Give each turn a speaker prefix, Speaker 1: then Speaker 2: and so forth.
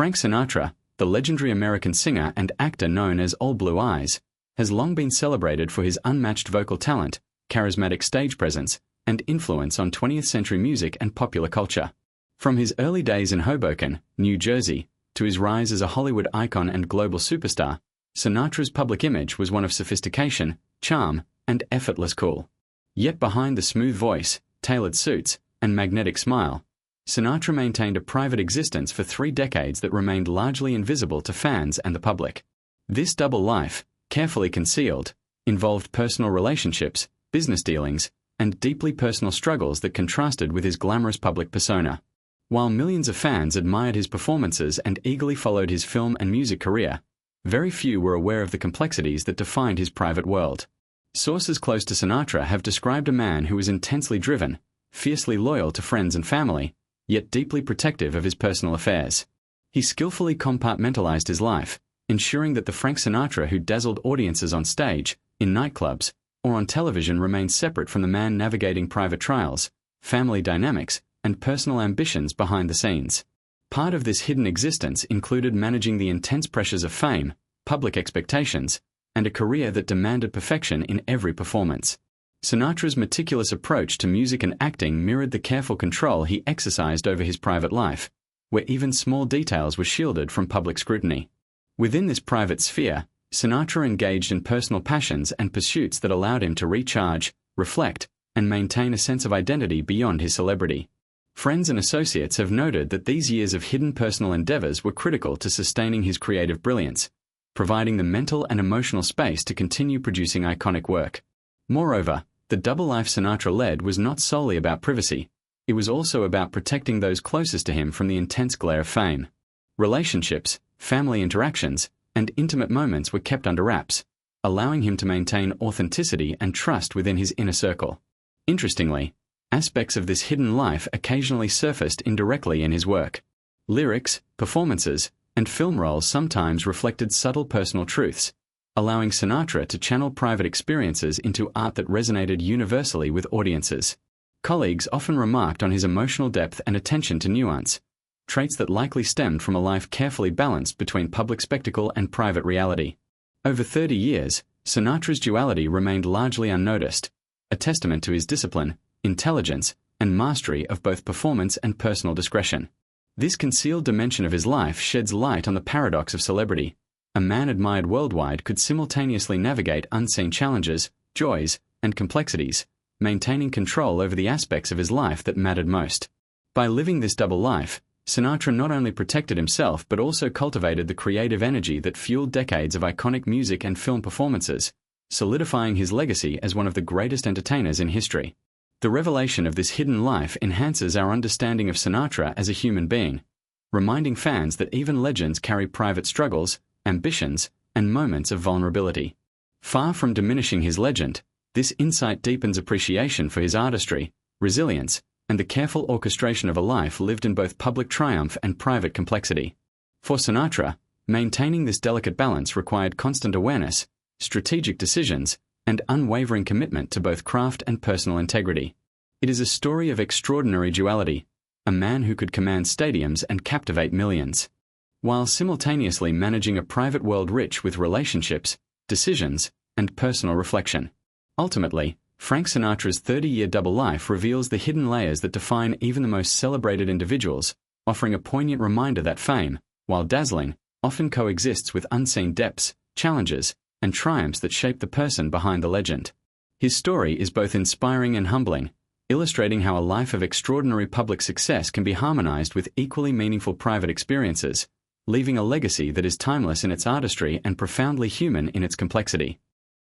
Speaker 1: Frank Sinatra, the legendary American singer and actor known as Old Blue Eyes, has long been celebrated for his unmatched vocal talent, charismatic stage presence, and influence on 20th century music and popular culture. From his early days in Hoboken, New Jersey, to his rise as a Hollywood icon and global superstar, Sinatra's public image was one of sophistication, charm, and effortless cool. Yet behind the smooth voice, tailored suits, and magnetic smile, Sinatra maintained a private existence for 3 decades that remained largely invisible to fans and the public. This double life, carefully concealed, involved personal relationships, business dealings, and deeply personal struggles that contrasted with his glamorous public persona. While millions of fans admired his performances and eagerly followed his film and music career, very few were aware of the complexities that defined his private world. Sources close to Sinatra have described a man who was intensely driven, fiercely loyal to friends and family, yet deeply protective of his personal affairs. He skillfully compartmentalized his life, ensuring that the Frank Sinatra who dazzled audiences on stage, in nightclubs, or on television remained separate from the man navigating private trials, family dynamics, and personal ambitions behind the scenes. Part of this hidden existence included managing the intense pressures of fame, public expectations, and a career that demanded perfection in every performance. Sinatra's meticulous approach to music and acting mirrored the careful control he exercised over his private life, where even small details were shielded from public scrutiny. Within this private sphere, Sinatra engaged in personal passions and pursuits that allowed him to recharge, reflect, and maintain a sense of identity beyond his celebrity. Friends and associates have noted that these years of hidden personal endeavors were critical to sustaining his creative brilliance, providing the mental and emotional space to continue producing iconic work. Moreover, the double life Sinatra led was not solely about privacy. It was also about protecting those closest to him from the intense glare of fame. Relationships, family interactions, and intimate moments were kept under wraps, allowing him to maintain authenticity and trust within his inner circle. Interestingly, aspects of this hidden life occasionally surfaced indirectly in his work. Lyrics, performances, and film roles sometimes reflected subtle personal truths, allowing Sinatra to channel private experiences into art that resonated universally with audiences. Colleagues often remarked on his emotional depth and attention to nuance, traits that likely stemmed from a life carefully balanced between public spectacle and private reality. Over 30 years, Sinatra's duality remained largely unnoticed, a testament to his discipline, intelligence, and mastery of both performance and personal discretion. This concealed dimension of his life sheds light on the paradox of celebrity. A man admired worldwide could simultaneously navigate unseen challenges, joys, and complexities, maintaining control over the aspects of his life that mattered most. By living this double life, Sinatra not only protected himself but also cultivated the creative energy that fueled decades of iconic music and film performances, solidifying his legacy as one of the greatest entertainers in history. The revelation of this hidden life enhances our understanding of Sinatra as a human being, reminding fans that even legends carry private struggles, ambitions, and moments of vulnerability. Far from diminishing his legend, this insight deepens appreciation for his artistry, resilience, and the careful orchestration of a life lived in both public triumph and private complexity. For Sinatra, maintaining this delicate balance required constant awareness, strategic decisions, and unwavering commitment to both craft and personal integrity. It is a story of extraordinary duality, a man who could command stadiums and captivate millions, while simultaneously managing a private world rich with relationships, decisions, and personal reflection. Ultimately, Frank Sinatra's 30-year double life reveals the hidden layers that define even the most celebrated individuals, offering a poignant reminder that fame, while dazzling, often coexists with unseen depths, challenges, and triumphs that shape the person behind the legend. His story is both inspiring and humbling, illustrating how a life of extraordinary public success can be harmonized with equally meaningful private experiences, leaving a legacy that is timeless in its artistry and profoundly human in its complexity.